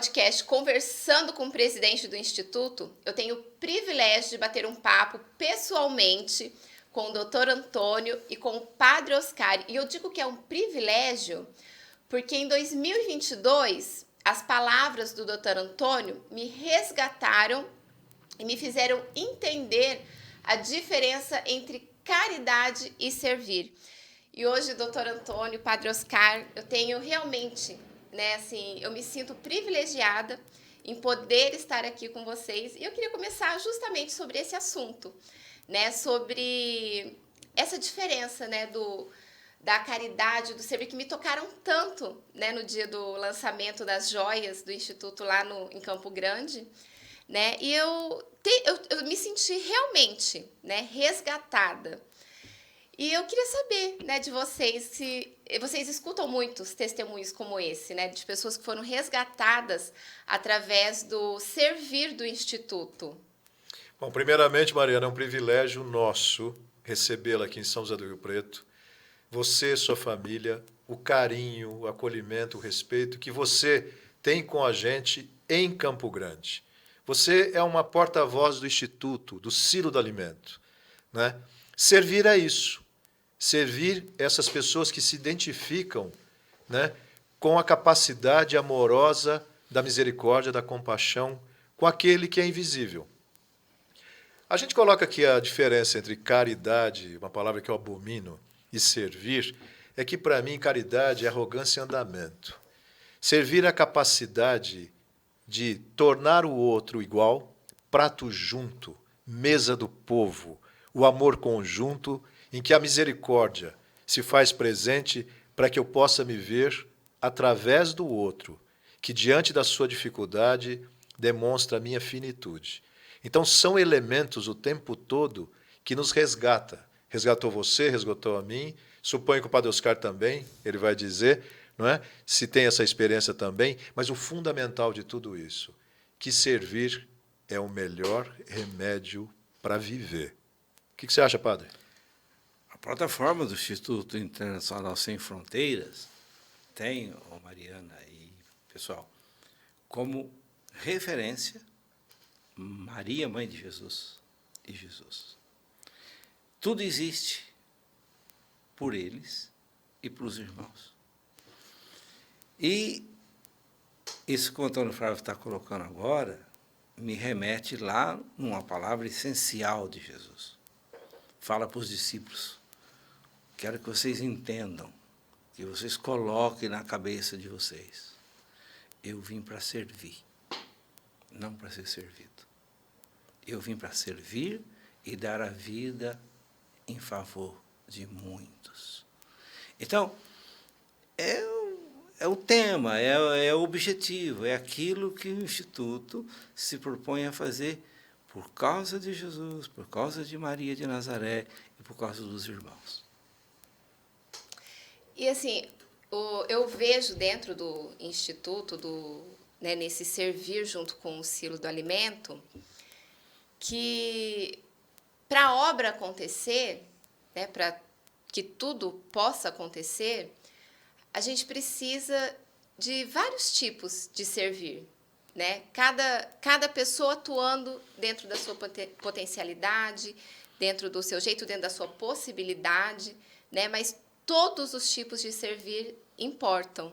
podcast Conversando com o Presidente do Instituto, eu tenho o privilégio de bater um papo pessoalmente com o Dr. Antônio e com o Padre Oscar. E eu digo que é um privilégio porque em 2022 as palavras do Dr. Antônio me resgataram e me fizeram entender a diferença entre caridade e servir. E hoje, Dr. Antônio, Padre Oscar, eu tenho realmente, eu me sinto privilegiada em poder estar aqui com vocês. E eu queria começar justamente sobre esse assunto, sobre essa diferença, da caridade, do servir, que me tocaram tanto, no dia do lançamento das joias do Instituto lá em Campo Grande, E eu me senti realmente, resgatada. E eu queria saber, de vocês, se vocês escutam muitos testemunhos como esse, de pessoas que foram resgatadas através do servir do Instituto. Bom, primeiramente, Mariana, é um privilégio nosso recebê-la aqui em São José do Rio Preto. Você, sua família, o carinho, o acolhimento, o respeito que você tem com a gente em Campo Grande. Você é uma porta-voz do Instituto, do Silo do Alimento, Servir é isso. Servir essas pessoas que se identificam, com a capacidade amorosa da misericórdia, da compaixão, com aquele que é invisível. A gente coloca aqui a diferença entre caridade, uma palavra que eu abomino, e servir, é que, para mim, caridade é arrogância e andamento. Servir é a capacidade de tornar o outro igual, prato junto, mesa do povo, o amor conjunto, em que a misericórdia se faz presente para que eu possa me ver através do outro, que diante da sua dificuldade demonstra a minha finitude. Então são elementos o tempo todo que nos resgata. Resgatou você, resgatou a mim, suponho que o Padre Oscar também, ele vai dizer, se tem essa experiência também, mas o fundamental de tudo isso, que servir é o melhor remédio para viver. O que você acha, Padre? A plataforma do Instituto Internacional Sem Fronteiras tem, Mariana e pessoal, como referência Maria, Mãe de Jesus e Jesus. Tudo existe por eles e para os irmãos. E isso que o Antônio Flávio está colocando agora me remete lá numa palavra essencial de Jesus. Fala para os discípulos: quero que vocês entendam, que vocês coloquem na cabeça de vocês: eu vim para servir, não para ser servido. Eu vim para servir e dar a vida em favor de muitos. Então, é o tema, é o objetivo, é aquilo que o Instituto se propõe a fazer por causa de Jesus, por causa de Maria de Nazaré e por causa dos irmãos. E assim, eu vejo dentro do Instituto, nesse servir junto com o Silo do Alimento, que para a obra acontecer, para que tudo possa acontecer, a gente precisa de vários tipos de servir, Cada pessoa atuando dentro da sua potencialidade, dentro do seu jeito, dentro da sua possibilidade, Mas todos os tipos de servir importam,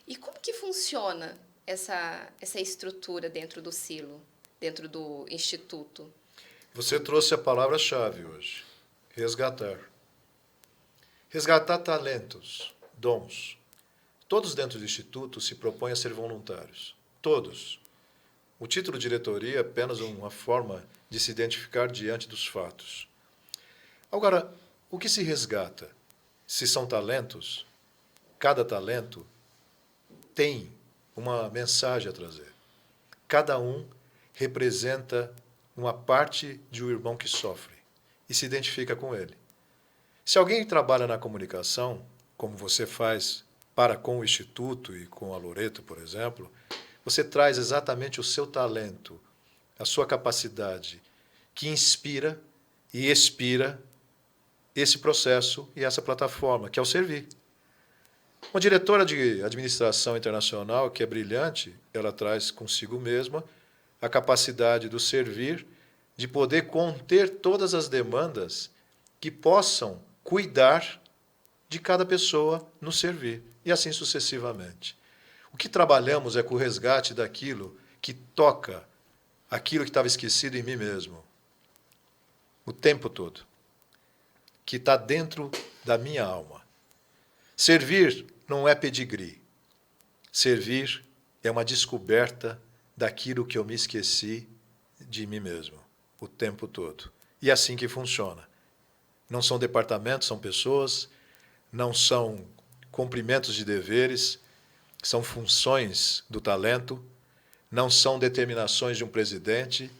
E como que funciona essa estrutura dentro do Silo, dentro do Instituto? Você trouxe a palavra-chave hoje: resgatar. Resgatar talentos, dons. Todos dentro do Instituto se propõem a ser voluntários. Todos. O título de diretoria é apenas uma forma de se identificar diante dos fatos. Agora, o que se resgata? Se são talentos, cada talento tem uma mensagem a trazer. Cada um representa uma parte de um irmão que sofre e se identifica com ele. Se alguém trabalha na comunicação, como você faz para com o Instituto e com a Loreto, por exemplo, você traz exatamente o seu talento, a sua capacidade, que inspira e expira esse processo e essa plataforma, que é o servir. Uma diretora de administração internacional que é brilhante, ela traz consigo mesma a capacidade do servir, de poder conter todas as demandas que possam cuidar de cada pessoa no servir, e assim sucessivamente. O que trabalhamos é com o resgate daquilo que toca aquilo que estava esquecido em mim mesmo, o tempo todo, que está dentro da minha alma. Servir não é pedigree. Servir é uma descoberta daquilo que eu me esqueci de mim mesmo, o tempo todo. E é assim que funciona. Não são departamentos, são pessoas, não são cumprimentos de deveres, são funções do talento, não são determinações de um presidente,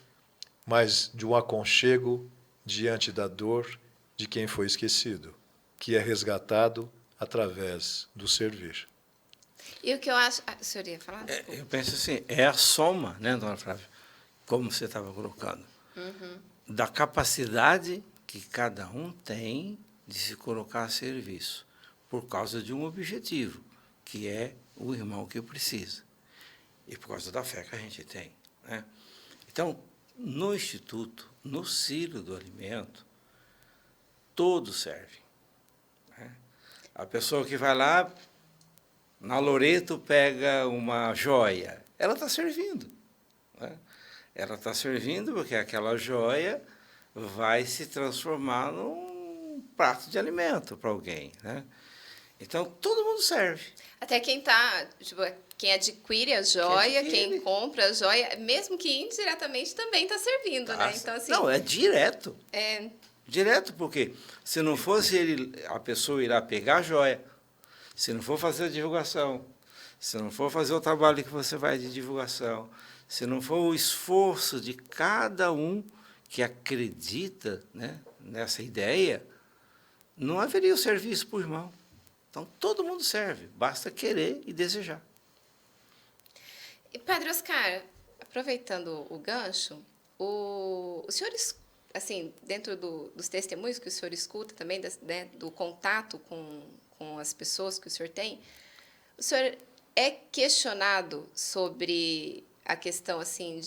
mas de um aconchego diante da dor de quem foi esquecido, que é resgatado através do servir. E o que eu acho... o senhor ia falar? Eu penso assim, é a soma, né, dona Flávia, como você estava colocando, da capacidade que cada um tem de se colocar a serviço, por causa de um objetivo, que é o irmão que precisa, e por causa da fé que a gente tem, né? Então, no Instituto, no Círio do Alimento, todos servem, né? A pessoa que vai lá, na Loreto, pega uma joia, ela está servindo, né? Ela está servindo porque aquela joia vai se transformar num prato de alimento para alguém, né? Então, todo mundo serve. Até quem tá, tipo, quem adquire a joia, quem compra a joia, mesmo que indiretamente também está servindo, né? Então, assim, não, é direto. É, Direto, porque se não fosse a pessoa ir lá pegar a joia, se não for fazer a divulgação, se não for fazer o trabalho que você vai de divulgação, se não for o esforço de cada um que acredita, né, nessa ideia, não haveria o serviço para o irmão. Então, todo mundo serve, basta querer e desejar. E, Padre Oscar, aproveitando o gancho, o senhor, assim, dentro dos testemunhos que o senhor escuta também, né, do contato com as pessoas que o senhor tem, o senhor é questionado sobre a questão, assim,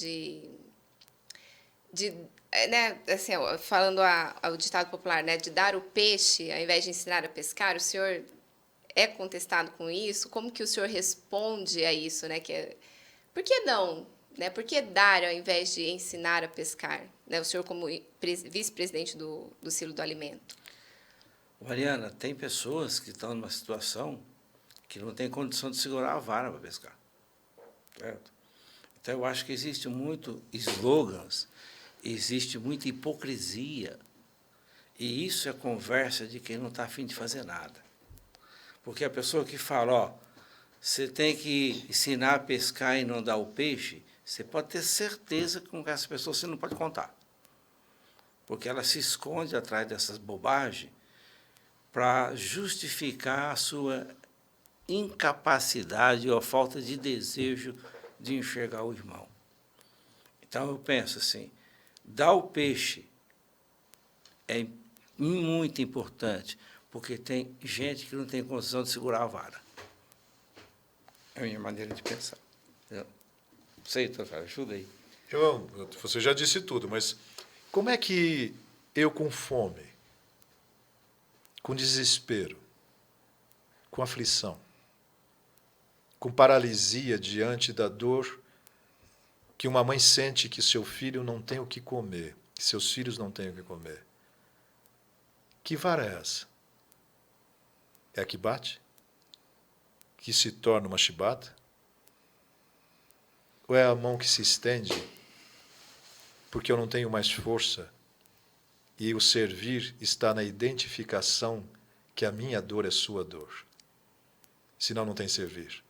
né, assim, falando ao ditado popular, né, de dar o peixe ao invés de ensinar a pescar, o senhor é contestado com isso? Como que o senhor responde a isso, né? Por que não? Né? Por que dar ao invés de ensinar a pescar? Né? O senhor como vice-presidente do Círio do Alimento. Mariana, tem pessoas que estão numa situação que não tem condição de segurar a vara para pescar. Certo? Então, eu acho que existe muito slogans, existe muita hipocrisia, e isso é conversa de quem não está a fim de fazer nada. Porque a pessoa que fala, ó, você tem que ensinar a pescar e não dar o peixe, você pode ter certeza que com essa pessoa você não pode contar. Porque ela se esconde atrás dessas bobagens para justificar a sua incapacidade ou a falta de desejo de enxergar o irmão. Então, eu penso assim, dar o peixe é muito importante, porque tem gente que não tem condição de segurar a vara. É a minha maneira de pensar. Não sei, doutor, ajuda aí. Você já disse tudo, mas como é que eu, com fome, com desespero, com aflição, com paralisia diante da dor que uma mãe sente que seu filho não tem o que comer, que seus filhos não têm o que comer, que vara é essa? É a que bate? Que se torna uma chibata? Ou é a mão que se estende porque eu não tenho mais força e o servir está na identificação que a minha dor é sua dor? Senão não tem servir.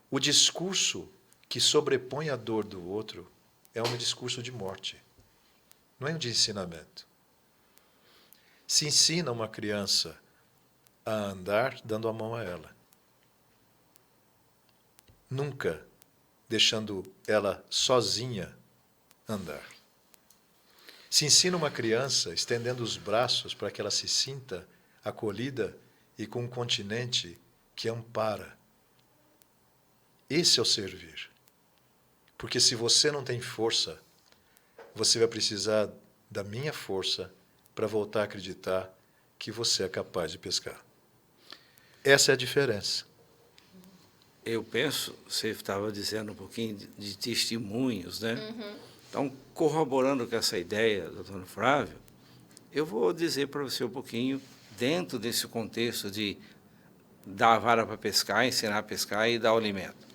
O discurso que sobrepõe a dor do outro é um discurso de morte, não é um de ensinamento. Se ensina uma criança a andar dando a mão a ela, nunca deixando ela sozinha andar. Se ensina uma criança estendendo os braços para que ela se sinta acolhida e com um continente que ampara. Esse é o servir. Porque se você não tem força, você vai precisar da minha força para voltar a acreditar que você é capaz de pescar. Essa é a diferença. Eu penso, você estava dizendo um pouquinho de testemunhos, né? Então, corroborando com essa ideia do Antônio Flávio, eu vou dizer para você um pouquinho, dentro desse contexto de dar a vara para pescar, ensinar a pescar e dar o alimento.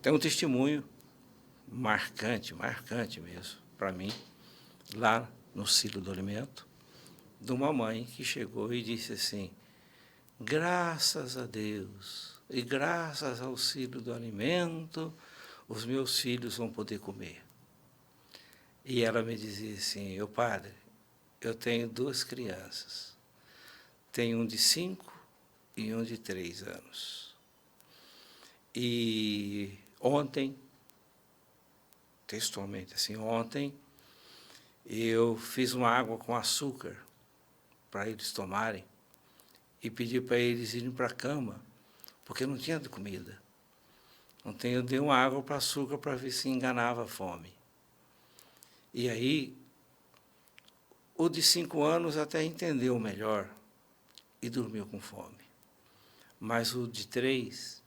Tem um testemunho marcante mesmo, para mim, lá no Silo do Alimento, de uma mãe que chegou e disse assim: graças a Deus e graças ao Silo do Alimento, os meus filhos vão poder comer. E ela me dizia assim: eu, padre, eu tenho 2 crianças, tenho um de 5 e um de 3 anos. E ontem, textualmente assim, ontem, eu fiz uma água com açúcar para eles tomarem e pedi para eles irem para a cama, porque não tinha comida. Ontem eu dei uma água para açúcar para ver se enganava a fome. E aí, o de 5 anos até entendeu melhor e dormiu com fome. Mas o de 3,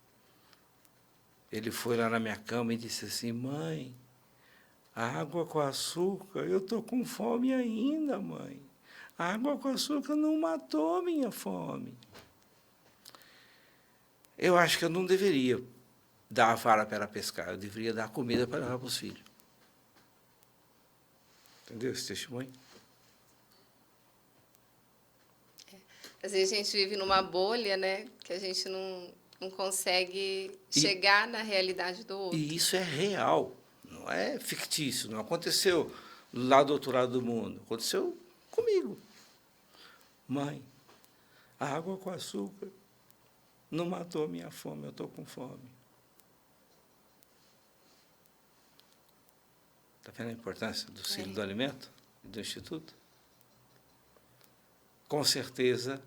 ele foi lá na minha cama e disse assim: mãe, a água com açúcar, eu estou com fome ainda, mãe. A água com açúcar não matou minha fome. Eu acho que eu não deveria dar a vara para ela pescar, eu deveria dar comida para levar para os filhos. Entendeu esse testemunho? Às vezes a gente vive numa bolha, né? Que a gente não consegue chegar na realidade do outro. E isso é real, não é fictício, não aconteceu lá do outro lado do mundo, aconteceu comigo. Mãe, a água com açúcar não matou a minha fome, eu estou com fome. Está vendo a importância do Silo do Alimento e do Instituto? Com certeza,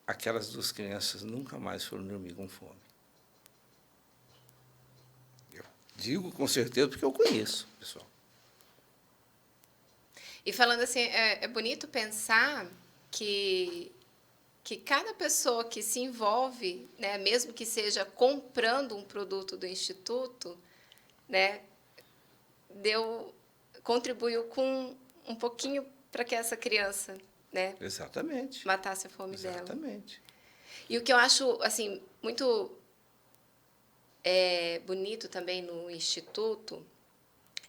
aquelas 2 crianças nunca mais foram dormir com fome. Eu digo com certeza porque eu conheço, pessoal. E falando assim, é bonito pensar que cada pessoa que se envolve, né, mesmo que seja comprando um produto do Instituto, né, contribuiu com um pouquinho para que essa criança, né, Exatamente. matasse a fome dela. Exatamente. E o que eu acho assim muito bonito também no Instituto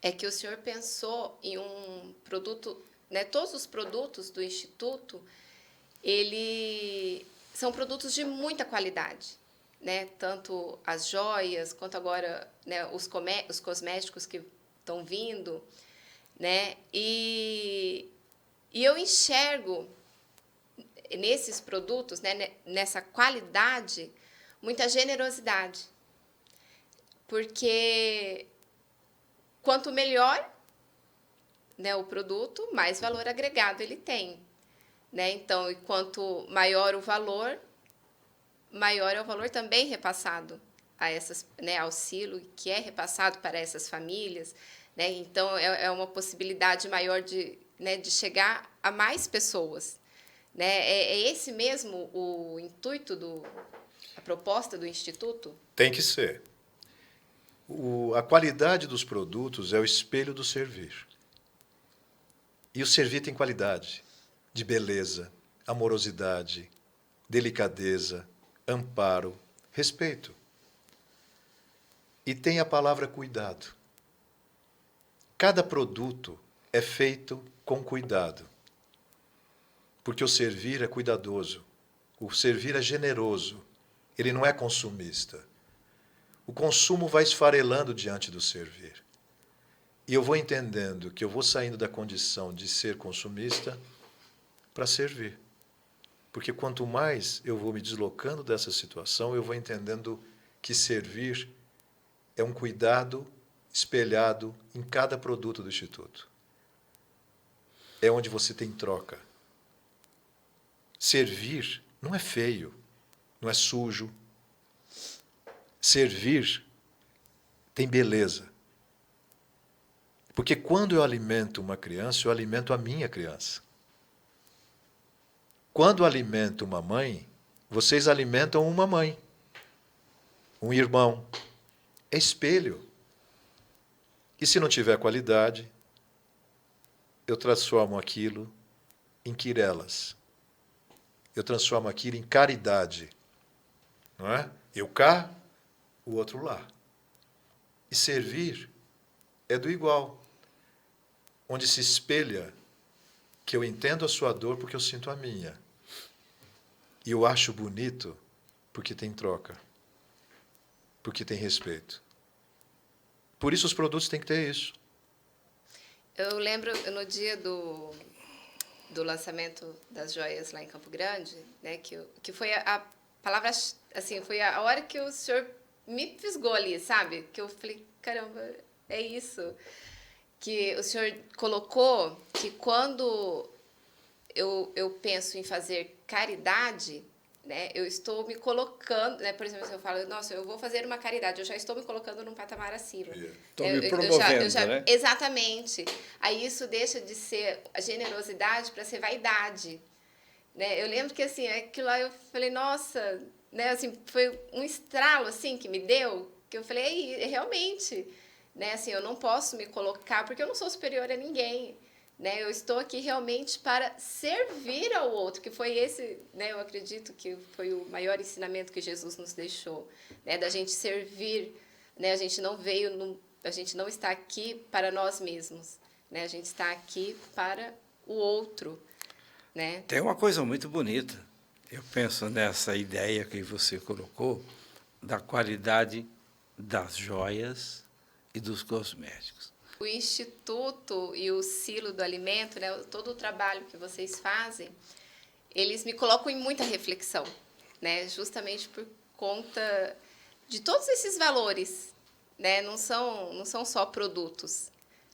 é que o senhor pensou em um produto, né, todos os produtos do Instituto, são produtos de muita qualidade, né? Tanto as joias quanto agora, né, os cosméticos que estão vindo, né? E eu enxergo nesses produtos, né, nessa qualidade, muita generosidade, porque quanto melhor, né, o produto, mais valor agregado ele tem. Né? Então, quanto maior o valor, maior é o valor também repassado a essas, né, ao silo, que é repassado para essas famílias. Né? Então, é uma possibilidade maior né, de chegar a mais pessoas. Né? É esse mesmo o intuito, a proposta do Instituto? Tem que ser. A qualidade dos produtos é o espelho do servir. E o servir tem qualidade de beleza, amorosidade, delicadeza, amparo, respeito. E tem a palavra cuidado. Cada produto é feito com cuidado. Porque o servir é cuidadoso, o servir é generoso, ele não é consumista. O consumo vai esfarelando diante do servir. E eu vou entendendo que eu vou saindo da condição de ser consumista para servir. Porque quanto mais eu vou me deslocando dessa situação, eu vou entendendo que servir é um cuidado espelhado em cada produto do Instituto. É onde você tem troca. Servir não é feio. não é sujo. Servir tem beleza. Porque quando eu alimento uma criança, eu alimento a minha criança. Quando eu alimento uma mãe, vocês alimentam uma mãe, um irmão. É espelho. E se não tiver qualidade, eu transformo aquilo em quirelas. Eu transformo aquilo em caridade. Não é? Eu cá, o outro lá. E servir é do igual. Onde se espelha que eu entendo a sua dor porque eu sinto a minha. E eu acho bonito porque tem troca. Porque tem respeito. Por isso os produtos têm que ter isso. Eu lembro no dia do lançamento das joias lá em Campo Grande, né, que foi a palavra, assim, foi a hora que o senhor me fisgou ali, sabe? Que eu falei, caramba, é isso. Que o senhor colocou que quando eu penso em fazer caridade, né, eu estou me colocando, né, por exemplo, se eu falo, nossa, eu vou fazer uma caridade, eu já estou me colocando num patamar acima. Estou me promovendo, né? Exatamente. Aí isso deixa de ser a generosidade para ser vaidade. Né? Eu lembro que, assim, aquilo lá eu falei, nossa, né, assim, foi um estralo, assim, que me deu, que eu falei, realmente, né, assim, eu não posso me colocar, porque eu não sou superior a ninguém. Né, eu estou aqui realmente para servir ao outro, que foi esse, né, eu acredito que foi o maior ensinamento que Jesus nos deixou, né, da gente servir, né, a gente não está aqui para nós mesmos, né, a gente está aqui para o outro, né. Tem uma coisa muito bonita, eu penso nessa ideia que você colocou, da qualidade das joias e dos cosméticos. O Instituto e o Silo do Alimento, né, todo o trabalho que vocês fazem, eles me colocam em muita reflexão, né, justamente por conta de todos esses valores, né, não são só produtos,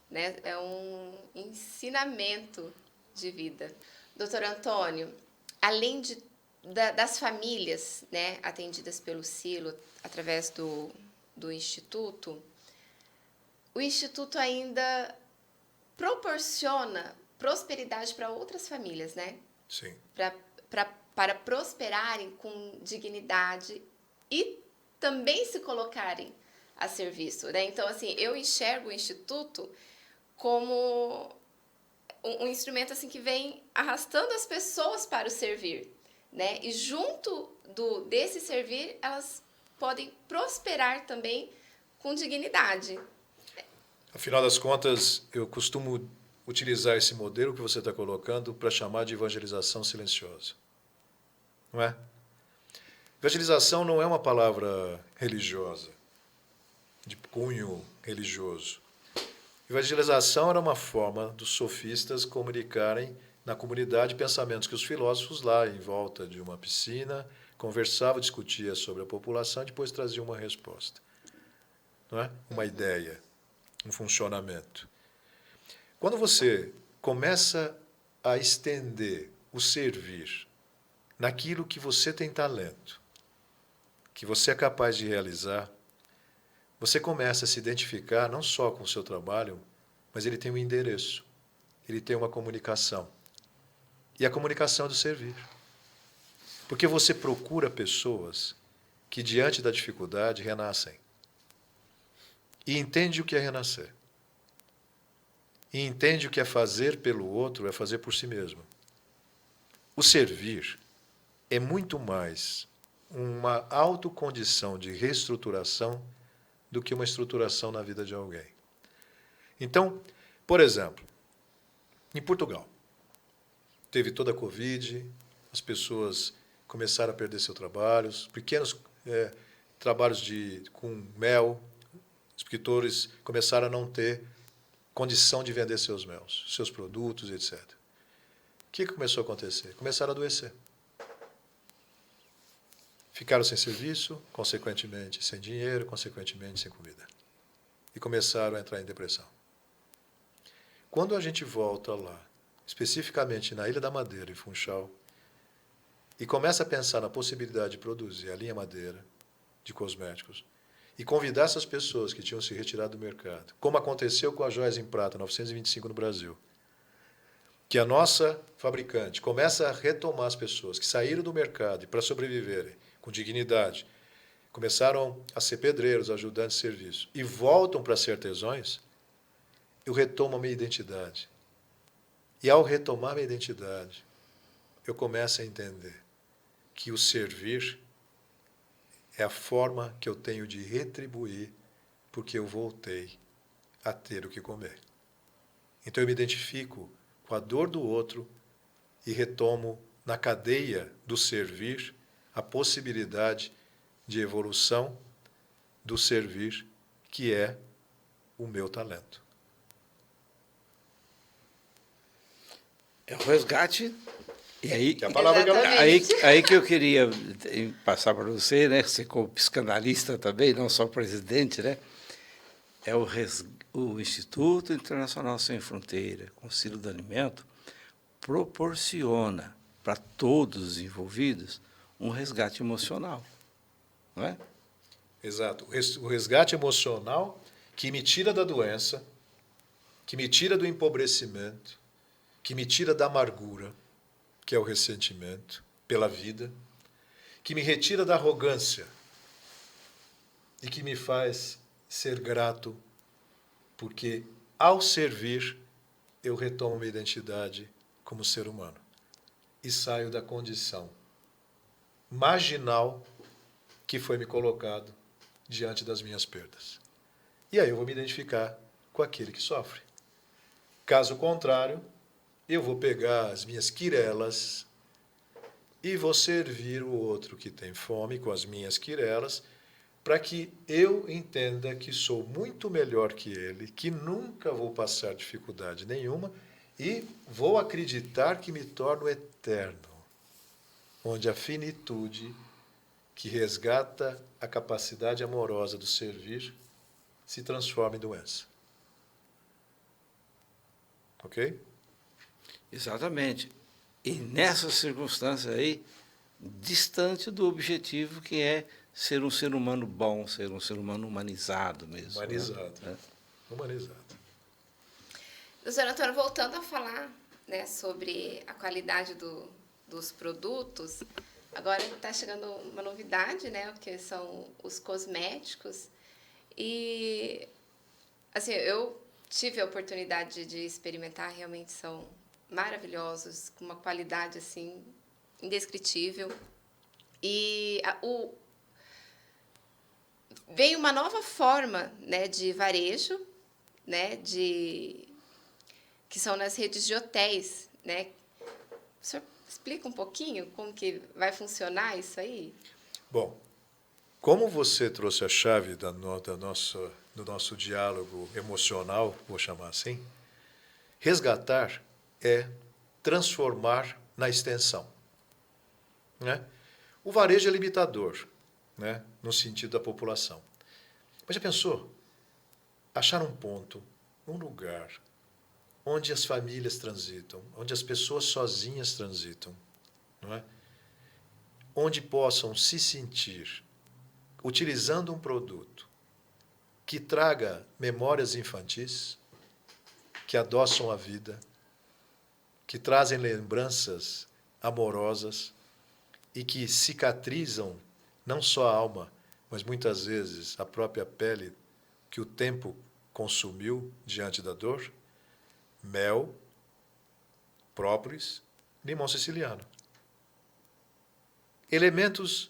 né, é um ensinamento de vida. Doutor Antônio, além das famílias, né, atendidas pelo Silo através do Instituto, o Instituto ainda proporciona prosperidade para outras famílias, né? Sim. Para prosperarem com dignidade e também se colocarem a serviço, né? Então, assim, eu enxergo o Instituto como um instrumento assim que vem arrastando as pessoas para o servir, né? E junto desse servir, elas podem prosperar também com dignidade. Afinal das contas, eu costumo utilizar esse modelo que você está colocando para chamar de evangelização silenciosa. Não é? Evangelização não é uma palavra religiosa, de cunho religioso. Evangelização era uma forma dos sofistas comunicarem na comunidade pensamentos que os filósofos lá em volta de uma piscina conversavam, discutiam sobre a população e depois traziam uma resposta. Não é? Uma ideia, um funcionamento. Quando você começa a estender o servir naquilo que você tem talento, que você é capaz de realizar, você começa a se identificar não só com o seu trabalho, mas ele tem um endereço, ele tem uma comunicação. E a comunicação é do servir. Porque você procura pessoas que, diante da dificuldade, renascem. E entende o que é renascer. E entende o que é fazer pelo outro, é fazer por si mesmo. O servir é muito mais uma autocondição de reestruturação do que uma estruturação na vida de alguém. Então, por exemplo, em Portugal, teve toda a Covid, as pessoas começaram a perder seus trabalhos, pequenos trabalhos com mel, os escritores começaram a não ter condição de vender seus mels, seus produtos, etc. O que começou a acontecer? Começaram a adoecer. Ficaram sem serviço, consequentemente sem dinheiro, consequentemente sem comida. E começaram a entrar em depressão. Quando a gente volta lá, especificamente na Ilha da Madeira, em Funchal, e começa a pensar na possibilidade de produzir a linha madeira de cosméticos e convidar essas pessoas que tinham se retirado do mercado, como aconteceu com as joias em prata 925 no Brasil, que a nossa fabricante começa a retomar as pessoas que saíram do mercado e para sobreviverem com dignidade, começaram a ser pedreiros, ajudantes de serviço e voltam para ser artesãos, eu retomo a minha identidade. E ao retomar a minha identidade, eu começo a entender que o servir é a forma que eu tenho de retribuir porque eu voltei a ter o que comer. Então eu me identifico com a dor do outro e retomo na cadeia do servir a possibilidade de evolução do servir, que é o meu talento. É o resgate. E aí, Que é a palavra que ela... aí que eu queria passar para você, né? Você como psicanalista também, não só presidente, né? É o Instituto Internacional Sem Fronteira, Conselho do Alimento, proporciona para todos os envolvidos um resgate emocional, não é? Exato. O resgate emocional que me tira da doença, que me tira do empobrecimento, que me tira da amargura, que é o ressentimento pela vida, que me retira da arrogância e que me faz ser grato, porque ao servir eu retomo minha identidade como ser humano e saio da condição marginal que foi me colocado diante das minhas perdas. E aí eu vou me identificar com aquele que sofre. Caso contrário, eu vou pegar as minhas quirelas e vou servir o outro que tem fome com as minhas quirelas, para que eu entenda que sou muito melhor que ele, que nunca vou passar dificuldade nenhuma e vou acreditar que me torno eterno, onde a finitude que resgata a capacidade amorosa do servir se transforma em doença. Ok? Exatamente. E nessa circunstância aí, distante do objetivo que é ser um ser humano bom, ser um ser humano humanizado mesmo. Humanizado. Né? Humanizado. Doutor Antônio, voltando a falar, né, sobre a qualidade dos produtos, agora está chegando uma novidade, né, que são os cosméticos. E, assim, eu tive a oportunidade de experimentar, realmente são maravilhosos, com uma qualidade, assim, indescritível. E veio uma nova forma, né, de varejo, né, que são nas redes de hotéis, né? O senhor explica um pouquinho como que vai funcionar isso aí? Bom, como você trouxe a chave do nosso diálogo emocional, vou chamar assim, resgatar é transformar na extensão. Né? O varejo é limitador, né? No sentido da população. Mas já pensou? Achar um ponto, um lugar, onde as famílias transitam, onde as pessoas sozinhas transitam, não é? Onde possam se sentir utilizando um produto que traga memórias infantis, que adoçam a vida, que trazem lembranças amorosas e que cicatrizam não só a alma, mas muitas vezes a própria pele que o tempo consumiu diante da dor. Mel, própolis, limão siciliano. Elementos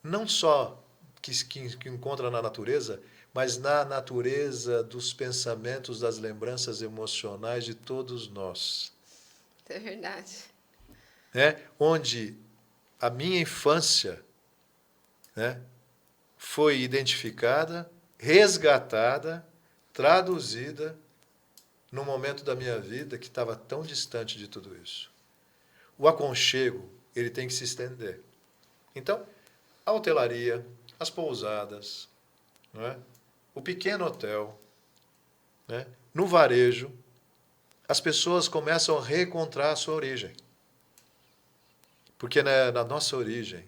não só que encontra na natureza, mas na natureza dos pensamentos, das lembranças emocionais de todos nós. É verdade. Né? Onde a minha infância, né, foi identificada, resgatada, traduzida num momento da minha vida que estava tão distante de tudo isso. O aconchego, ele tem que se estender. Então, a hotelaria, as pousadas, não é? O pequeno hotel, né? No varejo, as pessoas começam a reencontrar a sua origem. Porque é na nossa origem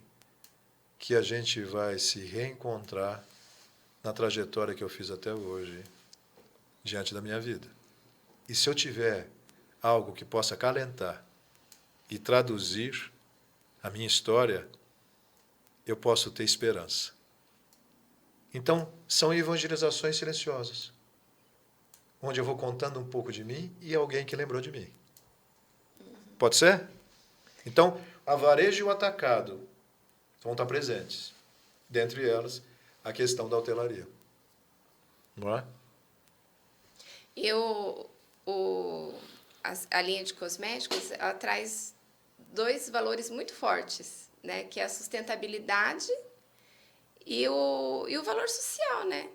que a gente vai se reencontrar na trajetória que eu fiz até hoje, diante da minha vida. E se eu tiver algo que possa acalentar e traduzir a minha história, eu posso ter esperança. Então, são evangelizações silenciosas, onde eu vou contando um pouco de mim e alguém que lembrou de mim. Pode ser? Então, a varejo e o atacado vão estar presentes. Dentre elas, a questão da hotelaria. Não é? E a linha de cosméticos, ela traz dois valores muito fortes, né? Que é a sustentabilidade e o valor social, né?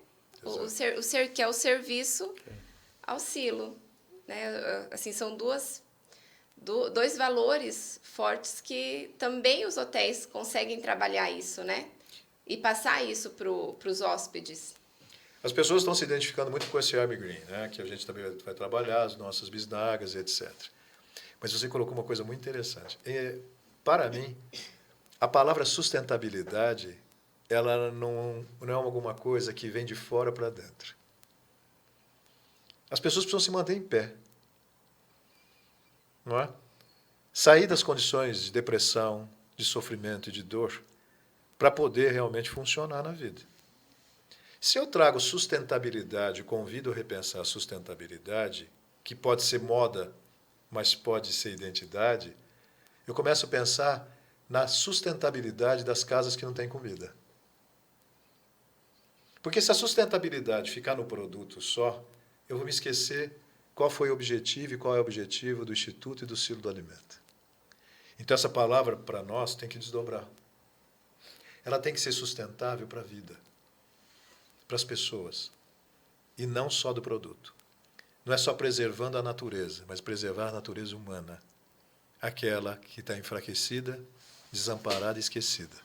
Que é o serviço ao silo, né? Assim, são dois valores fortes que também os hotéis conseguem trabalhar isso, né? E passar isso para os hóspedes. As pessoas estão se identificando muito com esse Army Green, né? Que a gente também vai trabalhar, as nossas bisnagas, etc. Mas você colocou uma coisa muito interessante. Para mim, a palavra sustentabilidade, ela não é alguma coisa que vem de fora para dentro. As pessoas precisam se manter em pé. Não é? Sair das condições de depressão, de sofrimento e de dor para poder realmente funcionar na vida. Se eu trago sustentabilidade, convido a repensar a sustentabilidade, que pode ser moda, mas pode ser identidade, eu começo a pensar na sustentabilidade das casas que não têm comida. Porque se a sustentabilidade ficar no produto só, eu vou me esquecer qual foi o objetivo e qual é o objetivo do Instituto e do Silo do Alimento. Então, essa palavra, para nós, tem que desdobrar. Ela tem que ser sustentável para a vida, para as pessoas, e não só do produto. Não é só preservando a natureza, mas preservar a natureza humana, aquela que está enfraquecida, desamparada e esquecida.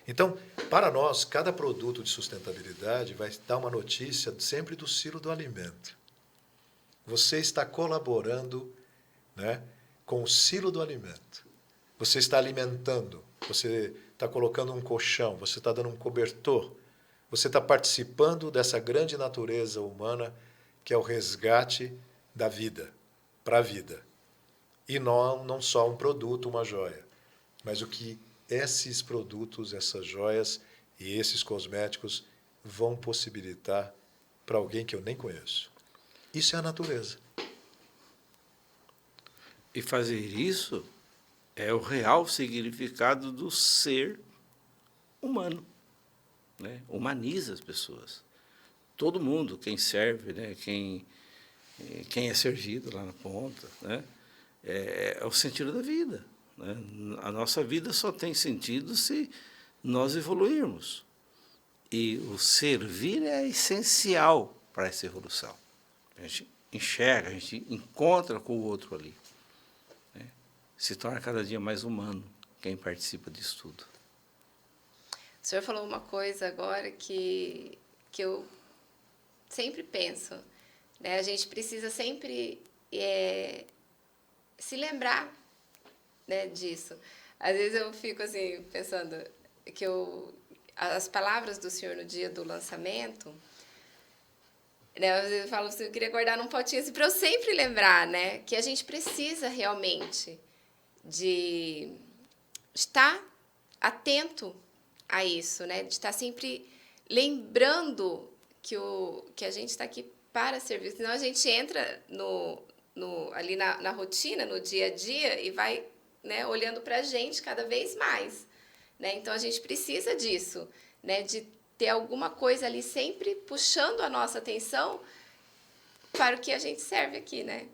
Então, para nós, cada produto de sustentabilidade vai dar uma notícia sempre do Silo do Alimento. Você está colaborando, né, com o Silo do Alimento. Você está alimentando, você está colocando um colchão, você está dando um cobertor, você está participando dessa grande natureza humana que é o resgate da vida, para a vida. E não só um produto, uma joia, mas o que esses produtos, essas joias e esses cosméticos vão possibilitar para alguém que eu nem conheço. Isso é a natureza. E fazer isso é o real significado do ser humano, né? Humaniza as pessoas. Todo mundo, quem serve, né? quem é servido lá na ponta, né? É o sentido da vida, né? A nossa vida só tem sentido se nós evoluirmos. E o servir é essencial para essa evolução. A gente enxerga, a gente encontra com o outro ali, né? Se torna cada dia mais humano quem participa disso tudo. O senhor falou uma coisa agora que eu sempre penso, né? A gente precisa sempre se lembrar, né, disso. Às vezes eu fico assim pensando que as palavras do senhor no dia do lançamento, né, às vezes eu falo assim, eu queria guardar num potinho assim, para eu sempre lembrar, né, que a gente precisa realmente de estar atento a isso, né, de estar sempre lembrando que a gente está aqui para servir, senão a gente entra ali na rotina, no dia a dia, e vai, né, olhando para a gente cada vez mais, né? Então, a gente precisa disso, né, de ter alguma coisa ali sempre puxando a nossa atenção para o que a gente serve aqui, né?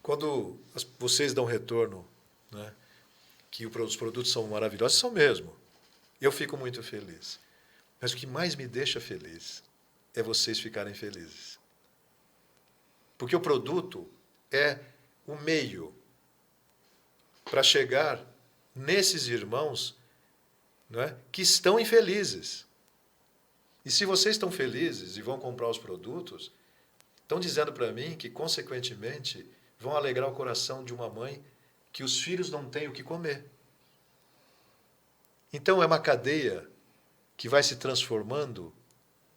Quando vocês dão retorno, né, que os produtos são maravilhosos, são mesmo. Eu fico muito feliz. Mas o que mais me deixa feliz é vocês ficarem felizes. Porque o produto é o meio para chegar nesses irmãos, né, que estão infelizes. E se vocês estão felizes e vão comprar os produtos, estão dizendo para mim que, consequentemente, vão alegrar o coração de uma mãe que os filhos não têm o que comer. Então, é uma cadeia que vai se transformando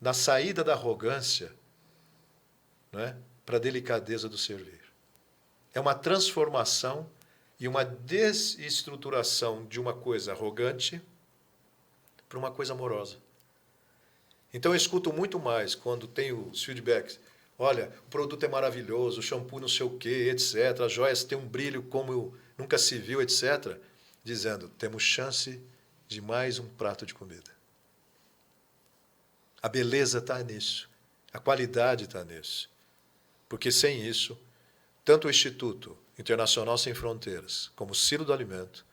na saída da arrogância, né, para a delicadeza do servir. É uma transformação e uma desestruturação de uma coisa arrogante para uma coisa amorosa. Então, eu escuto muito mais quando tenho os feedbacks. Olha, o produto é maravilhoso, o shampoo não sei o quê, etc. As joias têm um brilho como nunca se viu, etc. Dizendo, temos chance de mais um prato de comida. A beleza está nisso. A qualidade está nisso. Porque sem isso, tanto o Instituto Internacional Sem Fronteiras como o Silo do Alimento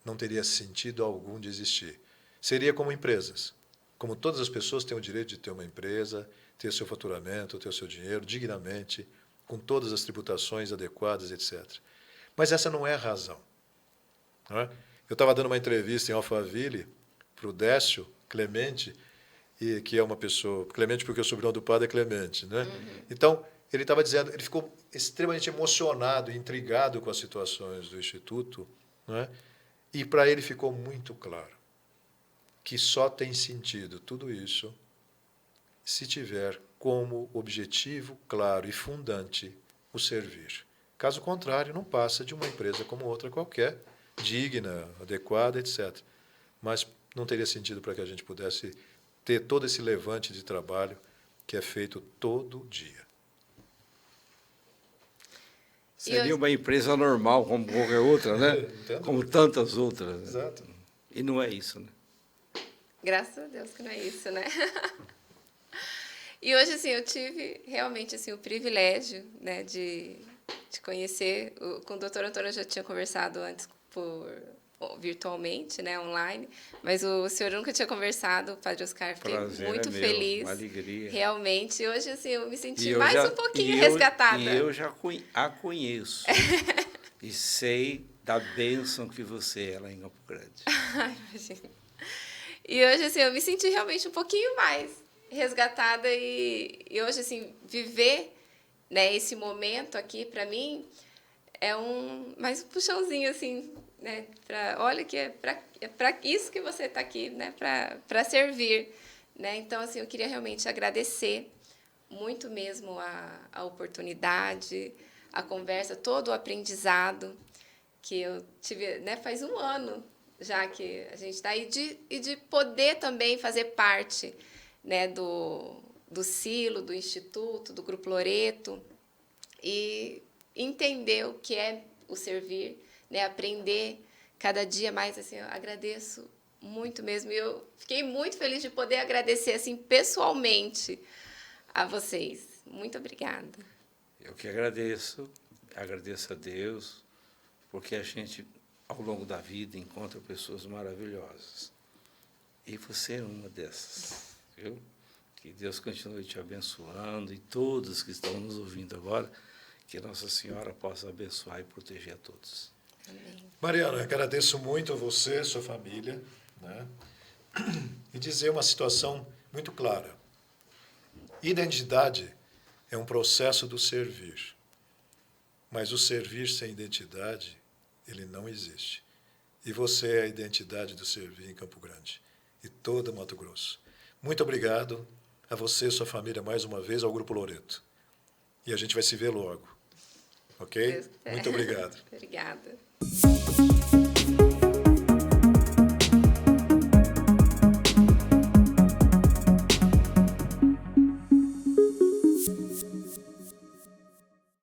não teria sentido algum de existir. Seria como empresas. Como todas as pessoas têm o direito de ter uma empresa, ter o seu faturamento, ter o seu dinheiro dignamente, com todas as tributações adequadas, etc. Mas essa não é a razão. Não é? Eu estava dando uma entrevista em Alphaville para o Décio Clemente, que é uma pessoa... Clemente porque o sobrenome do padre é Clemente. Né? Uhum. Então, ele estava dizendo... Ele ficou extremamente emocionado, intrigado com as situações do Instituto. Né? E para ele ficou muito claro que só tem sentido tudo isso se tiver como objetivo claro e fundante o servir. Caso contrário, não passa de uma empresa como outra qualquer, digna, adequada, etc. Mas não teria sentido para que a gente pudesse ter todo esse levante de trabalho que é feito todo dia. Seria uma empresa normal, como qualquer outra, né? Como tantas outras. Exato. E não é isso, né? Graças a Deus que não é isso, né? E hoje, assim, eu tive realmente assim, o privilégio, né, de conhecer. Com o doutor Antônio eu já tinha conversado antes virtualmente, né, online, mas o senhor nunca tinha conversado, o Padre Oscar, fiquei muito feliz. Uma alegria. Realmente, e hoje assim, eu me senti um pouquinho resgatada. E eu já a conheço. E sei da bênção que você é lá em Campo Grande. Ai, imagina. E hoje, assim, eu me senti realmente um pouquinho mais resgatada e hoje, assim, viver, né, esse momento aqui, para mim, é mais um puxãozinho, assim, né, olha que é para isso que você está aqui, né, para servir, né. Então, assim, eu queria realmente agradecer muito mesmo a oportunidade, a conversa, todo o aprendizado que eu tive, né, faz um ano já que a gente está aí, e de poder também fazer parte, né, do Silo, do Instituto, do Grupo Loreto, e entender o que é o servir, né, aprender cada dia mais. Assim, eu agradeço muito mesmo, e eu fiquei muito feliz de poder agradecer assim, pessoalmente a vocês. Muito obrigada. Eu que agradeço a Deus, porque a gente, ao longo da vida, encontra pessoas maravilhosas. E você é uma dessas, viu? Que Deus continue te abençoando e todos que estão nos ouvindo agora, que Nossa Senhora possa abençoar e proteger a todos. Amém. Mariana, eu agradeço muito a você, sua família, né? E dizer uma situação muito clara. Identidade é um processo do servir, mas o servir sem identidade, ele não existe. E você é a identidade do servir em Campo Grande e todo Mato Grosso. Muito obrigado a você e sua família mais uma vez, ao Grupo Loreto. E a gente vai se ver logo. Ok? Muito obrigado. Obrigada.